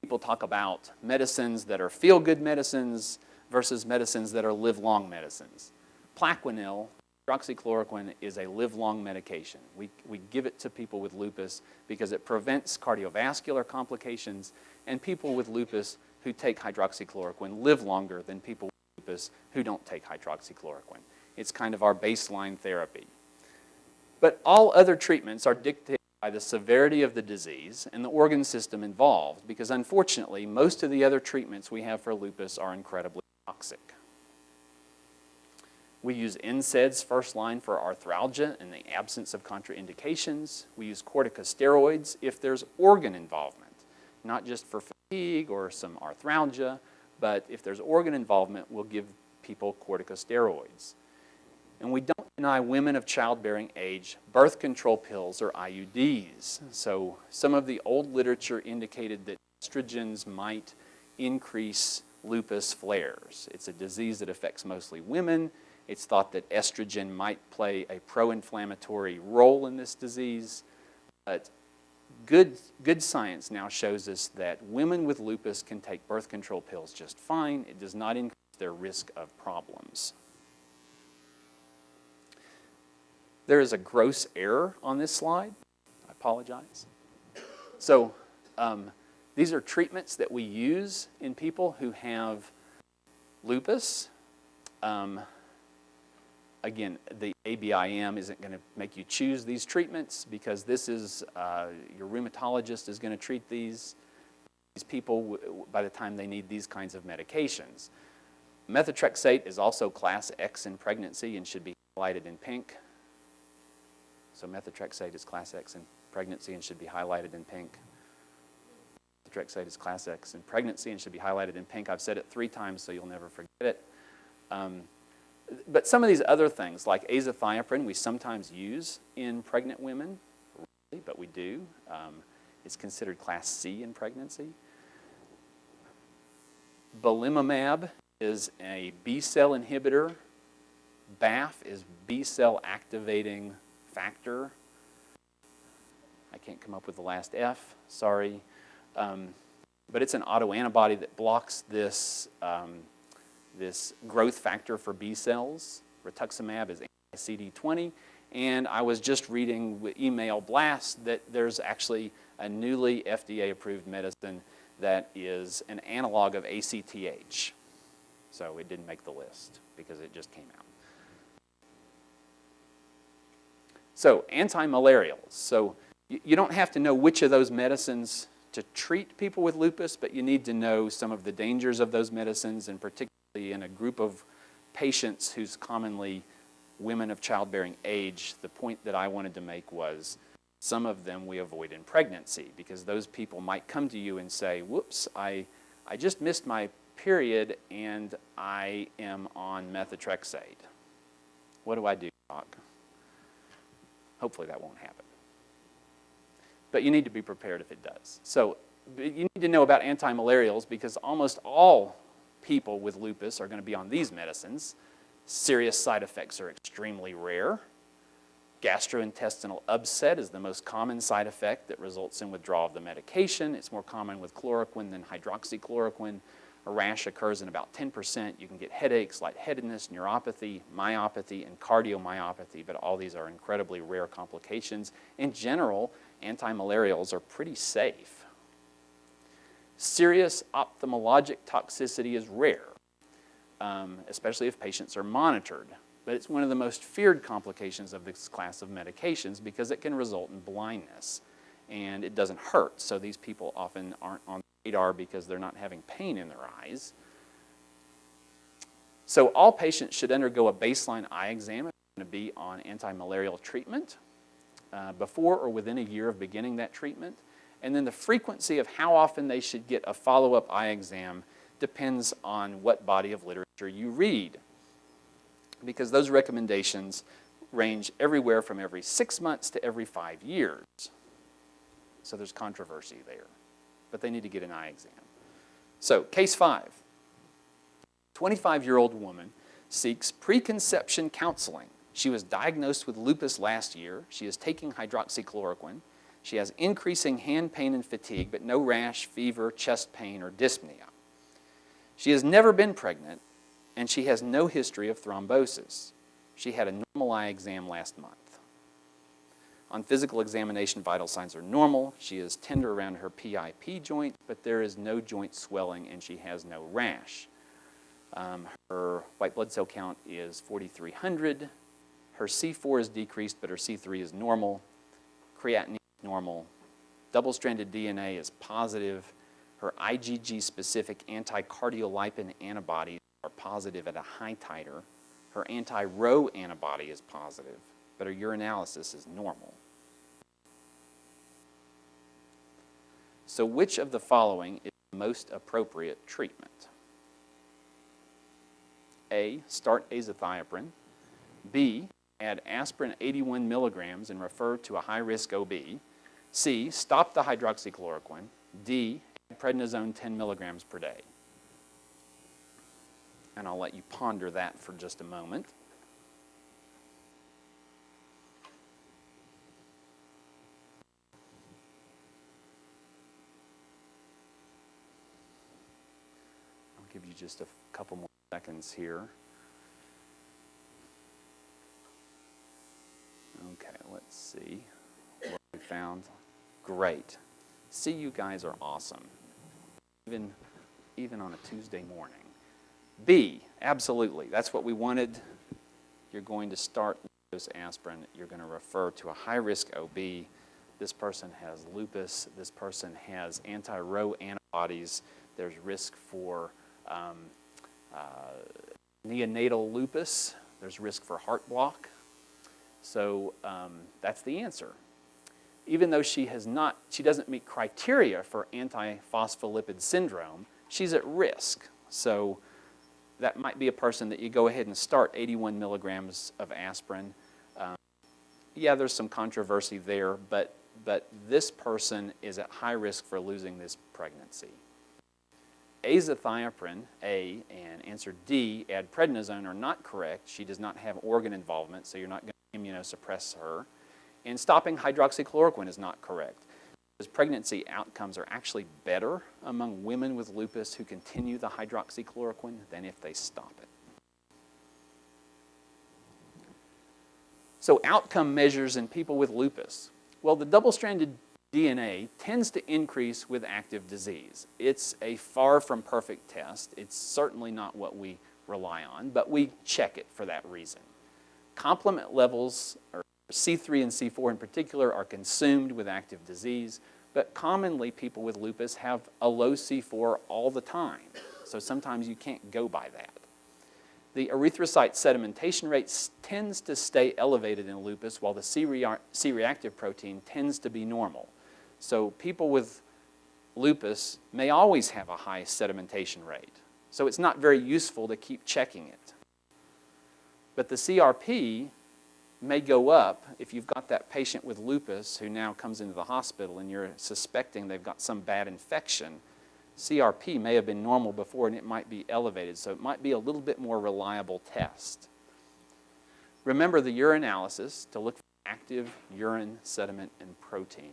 people talk about medicines that are feel-good medicines versus medicines that are live-long medicines. Plaquenil, hydroxychloroquine, is a live-long medication. We give it to people with lupus because it prevents cardiovascular complications, and people with lupus who take hydroxychloroquine live longer than people with lupus who don't take hydroxychloroquine. It's kind of our baseline therapy. But all other treatments are dictated by the severity of the disease and the organ system involved, because unfortunately, most of the other treatments we have for lupus are incredibly toxic. We use NSAIDs first line for arthralgia in the absence of contraindications. We use corticosteroids if there's organ involvement, not just for fatigue or some arthralgia, but if there's organ involvement, we'll give people corticosteroids. And we don't deny women of childbearing age birth control pills or IUDs. So some of the old literature indicated that estrogens might increase lupus flares. It's a disease that affects mostly women. It's thought that estrogen might play a pro-inflammatory role in this disease. But good science now shows us that women with lupus can take birth control pills just fine. It does not increase their risk of problems. There is a gross error on this slide. I apologize. So these are treatments that we use in people who have lupus. Again, the ABIM isn't going to make you choose these treatments because this is, your rheumatologist is going to treat these people by the time they need these kinds of medications. Methotrexate is also class X in pregnancy and should be highlighted in pink. So methotrexate is class X in pregnancy and should be highlighted in pink. Methotrexate is class X in pregnancy and should be highlighted in pink. I've said it 3 times, so you'll never forget it. But some of these other things, like azathioprine, we sometimes use in pregnant women, but we do. It's considered class C in pregnancy. Belimumab is a B-cell inhibitor. BAFF is B-cell activating factor. I can't come up with the last F, sorry. But it's an autoantibody that blocks this growth factor for B cells. Rituximab is anti-CD20, and I was just reading with email blast that there's actually a newly FDA-approved medicine that is an analog of ACTH. So it didn't make the list because it just came out. So anti-malarials. So you don't have to know which of those medicines to treat people with lupus, but you need to know some of the dangers of those medicines, and particularly in a group of patients who's commonly women of childbearing age. The point that I wanted to make was some of them we avoid in pregnancy, because those people might come to you and say, whoops, I just missed my period and I am on methotrexate. What do I do, doc? Hopefully that won't happen. But you need to be prepared if it does. So you need to know about anti-malarials because almost all people with lupus are going to be on these medicines. Serious side effects are extremely rare. Gastrointestinal upset is the most common side effect that results in withdrawal of the medication. It's more common with chloroquine than hydroxychloroquine. A rash occurs in about 10%. You can get headaches, lightheadedness, neuropathy, myopathy, and cardiomyopathy, but all these are incredibly rare complications. In general, anti-malarials are pretty safe. Serious ophthalmologic toxicity is rare, especially if patients are monitored. But it's one of the most feared complications of this class of medications because it can result in blindness. And it doesn't hurt, so these people often aren't on the radar because they're not having pain in their eyes. So all patients should undergo a baseline eye exam if they're going to be on anti-malarial treatment before or within a year of beginning that treatment. And then the frequency of how often they should get a follow-up eye exam depends on what body of literature you read, because those recommendations range everywhere from every 6 months to every 5 years. So there's controversy there, but they need to get an eye exam. So case 5, 25-year-old woman seeks preconception counseling. She was diagnosed with lupus last year. She is taking hydroxychloroquine. She has increasing hand pain and fatigue, but no rash, fever, chest pain, or dyspnea. She has never been pregnant, and she has no history of thrombosis. She had a normal eye exam last month. On physical examination, vital signs are normal. She is tender around her PIP joint, but there is no joint swelling and she has no rash. Her white blood cell count is 4,300. Her C4 is decreased, but her C3 is normal. Creatinine is normal. Double-stranded DNA is positive. Her IgG-specific anti-cardiolipin antibodies are positive at a high titer. Her anti-Rho antibody is positive, but her urinalysis is normal. So which of the following is the most appropriate treatment? A, start azathioprine. B, add aspirin 81 milligrams and refer to a high-risk OB. C, stop the hydroxychloroquine. D, add prednisone 10 milligrams per day. And I'll let you ponder that for just a moment. I'll give you just a couple more seconds here. Okay, let's see what we found. Great. See, you guys are awesome, even on a Tuesday morning. B, absolutely. That's what we wanted. You're going to start this aspirin. You're going to refer to a high-risk OB. This person has lupus. This person has anti-Rho antibodies. There's risk for neonatal lupus. There's risk for heart block. So that's the answer. Even though she doesn't meet criteria for antiphospholipid syndrome, she's at risk. So that might be a person that you go ahead and start 81 milligrams of aspirin. Yeah, there's some controversy there, but this person is at high risk for losing this pregnancy. Azathioprine, A, and answer D, add prednisone are not correct. She does not have organ involvement, so you're not going to immunosuppress her. And stopping hydroxychloroquine is not correct, because pregnancy outcomes are actually better among women with lupus who continue the hydroxychloroquine than if they stop it. So outcome measures in people with lupus. Well, the double-stranded DNA tends to increase with active disease. It's a far from perfect test. It's certainly not what we rely on, but we check it for that reason. Complement levels, or C3 and C4 in particular, are consumed with active disease, but commonly people with lupus have a low C4 all the time, so sometimes you can't go by that. The erythrocyte sedimentation rate tends to stay elevated in lupus, while the C-reactive protein tends to be normal. So people with lupus may always have a high sedimentation rate, so it's not very useful to keep checking it. But the CRP may go up if you've got that patient with lupus who now comes into the hospital and you're suspecting they've got some bad infection. CRP may have been normal before and it might be elevated, so it might be a little bit more reliable test. Remember the urinalysis to look for active urine, sediment, and protein.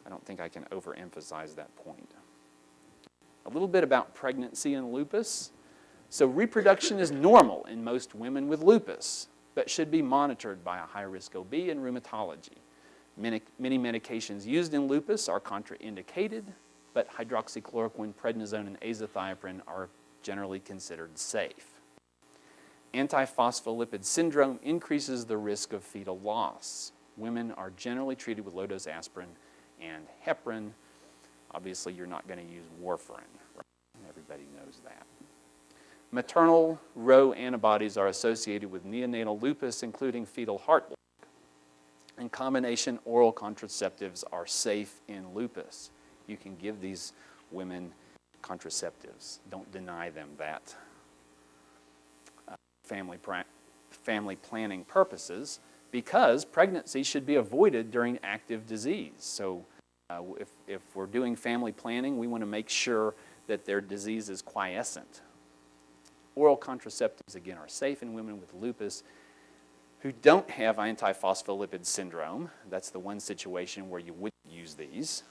I don't think I can overemphasize that point. A little bit about pregnancy and lupus. So reproduction is normal in most women with lupus, but should be monitored by a high-risk OB and rheumatology. Many medications used in lupus are contraindicated, but hydroxychloroquine, prednisone, and azathioprine are generally considered safe. Antiphospholipid syndrome increases the risk of fetal loss. Women are generally treated with low-dose aspirin and heparin. Obviously, you're not going to use warfarin. Right? Everybody knows that. Maternal Rho antibodies are associated with neonatal lupus, including fetal heart block. In combination, oral contraceptives are safe in lupus. You can give these women contraceptives. Don't deny them that. Family planning purposes, because pregnancy should be avoided during active disease. So if we're doing family planning, we want to make sure that their disease is quiescent. Oral contraceptives, again, are safe in women with lupus who don't have antiphospholipid syndrome. That's the one situation where you wouldn't use these.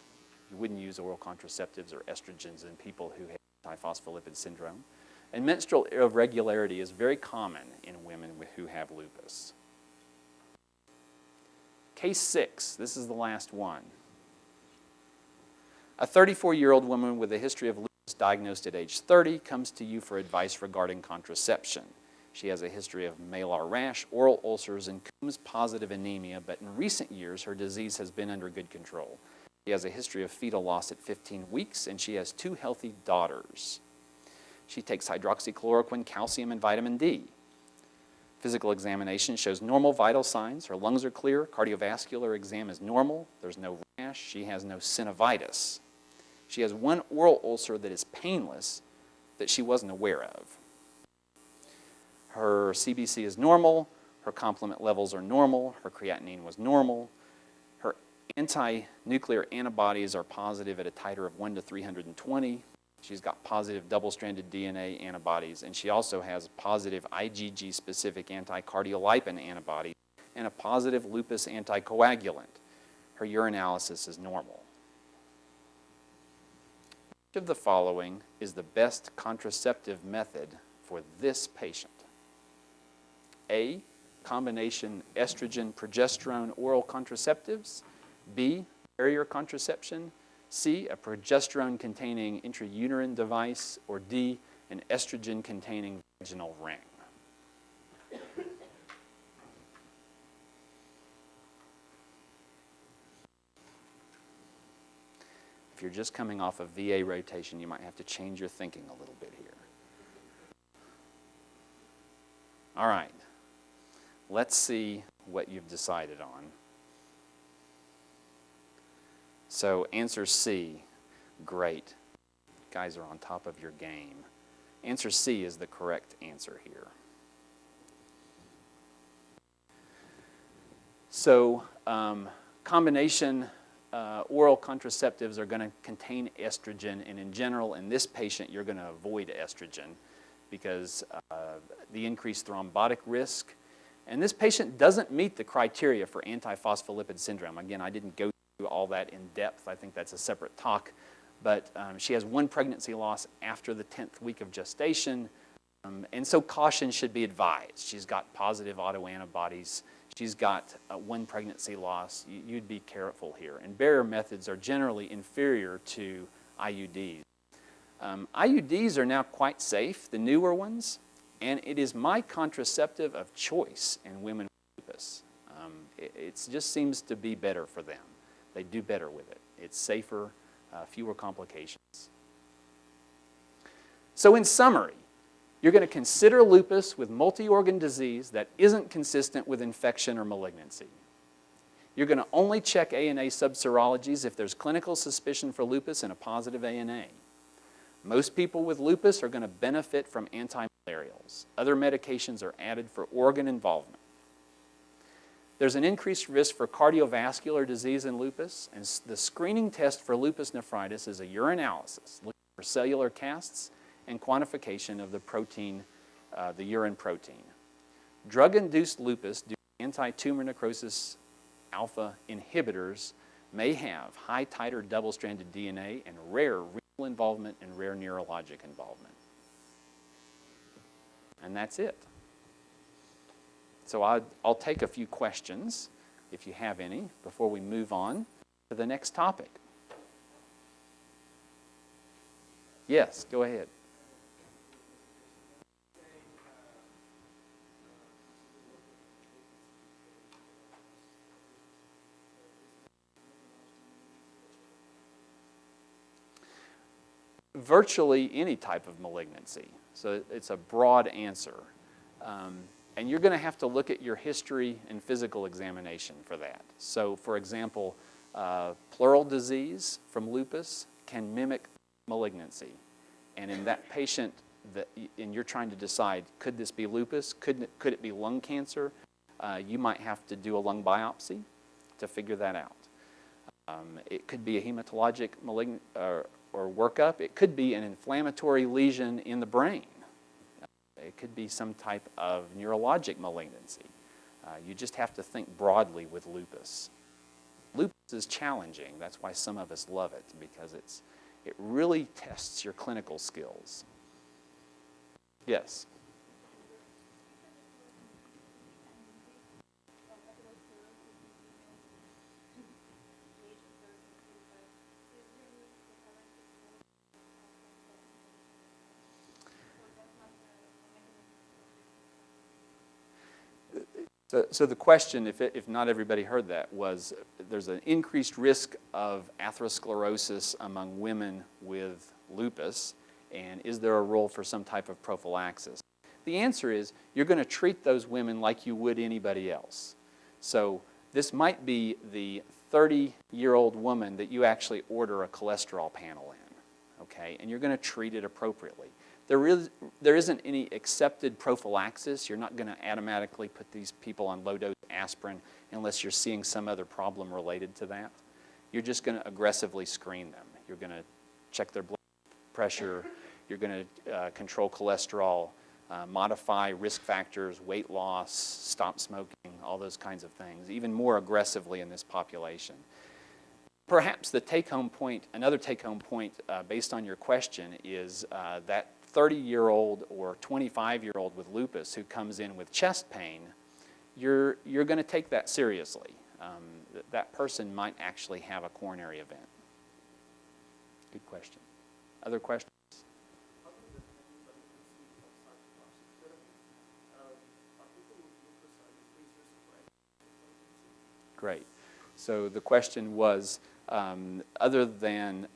You wouldn't use oral contraceptives or estrogens in people who have antiphospholipid syndrome. And menstrual irregularity is very common in women who have lupus. Case 6, this is the last one. A 34-year-old woman with a history of lupus diagnosed at age 30 comes to you for advice regarding contraception. She has a history of malar rash, oral ulcers, and Coombs-positive anemia, but in recent years her disease has been under good control. She has a history of fetal loss at 15 weeks, and she has 2 healthy daughters. She takes hydroxychloroquine, calcium, and vitamin D. Physical examination shows normal vital signs. Her lungs are clear. Cardiovascular exam is normal. There's no rash. She has no synovitis. She has 1 oral ulcer that is painless that she wasn't aware of. Her CBC is normal. Her complement levels are normal. Her creatinine was normal. Her anti-nuclear antibodies are positive at a titer of 1 to 320. She's got positive double-stranded DNA antibodies, and she also has positive IgG-specific anti-cardiolipin antibodies and a positive lupus anticoagulant. Her urinalysis is normal. Which of the following is the best contraceptive method for this patient? A, combination estrogen-progesterone oral contraceptives. B, barrier contraception. C, a progesterone-containing intrauterine device. Or D, an estrogen-containing vaginal ring. If you're just coming off a VA rotation, you might have to change your thinking a little bit here. All right. Let's see what you've decided on. So answer C, great. You guys are on top of your game. Answer C is the correct answer here. So combination oral contraceptives are going to contain estrogen, and in general, in this patient, you're going to avoid estrogen because the increased thrombotic risk. And this patient doesn't meet the criteria for antiphospholipid syndrome. Again, I didn't go through all that in depth. I think that's a separate talk. But she has 1 pregnancy loss after the 10th week of gestation. And so caution should be advised. She's got positive autoantibodies. She's got one pregnancy loss. You'd be careful here. And barrier methods are generally inferior to IUDs. IUDs are now quite safe, the newer ones, and it is my contraceptive of choice in women with lupus. It just seems to be better for them. They do better with it. It's safer, fewer complications. So in summary, you're going to consider lupus with multi-organ disease that isn't consistent with infection or malignancy. You're going to only check ANA subserologies if there's clinical suspicion for lupus and a positive ANA. Most people with lupus are going to benefit from antimalarials. Other medications are added for organ involvement. There's an increased risk for cardiovascular disease in lupus, and the screening test for lupus nephritis is a urinalysis, looking for cellular casts and quantification of the protein, the urine protein. Drug-induced lupus due to anti-tumor necrosis alpha inhibitors may have high titer double-stranded DNA and rare renal involvement and rare neurologic involvement. And that's it. So I'll take a few questions, if you have any, before we move on to the next topic. Yes, go ahead. Virtually any type of malignancy. So it's a broad answer. And you're going to have to look at your history and physical examination for that. So for example, pleural disease from lupus can mimic malignancy. And in that patient, and you're trying to decide, could this be lupus? Could it be lung cancer? You might have to do a lung biopsy to figure that out. It could be a hematologic malignant or workup. It could be an inflammatory lesion in the brain. It could be some type of neurologic malignancy. You just have to think broadly with lupus. Lupus is challenging. That's why some of us love it, because it really tests your clinical skills. Yes? So the question, if not everybody heard that, was there's an increased risk of atherosclerosis among women with lupus, and is there a role for some type of prophylaxis? The answer is you're going to treat those women like you would anybody else. So this might be the 30-year-old woman that you actually order a cholesterol panel in, okay? And you're going to treat it appropriately. There isn't any accepted prophylaxis. You're not going to automatically put these people on low-dose aspirin unless you're seeing some other problem related to that. You're just going to aggressively screen them. You're going to check their blood pressure. You're going to control cholesterol, modify risk factors, weight loss, stop smoking, all those kinds of things, even more aggressively in this population. Perhaps the take-home point, another take-home point based on your question is that 30-year-old or 25-year-old with lupus who comes in with chest pain, you're going to take that seriously. That person might actually have a coronary event. Good question. Other questions? Great. So the question was, other than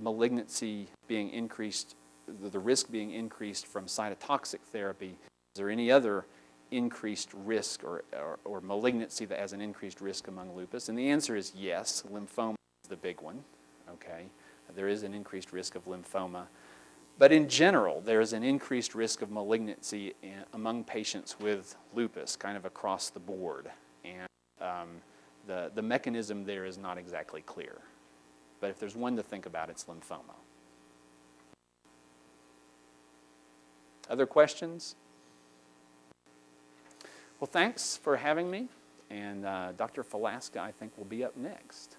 malignancy being increased, the risk being increased from cytotoxic therapy, is there any other increased risk or malignancy that has an increased risk among lupus? And the answer is yes. Lymphoma is the big one, okay? There is an increased risk of lymphoma. But in general, there is an increased risk of malignancy among patients with lupus, kind of across the board. And the mechanism there is not exactly clear. But if there's one to think about, it's lymphoma. Other questions? Well, thanks for having me. And Dr. Falaska, I think, will be up next.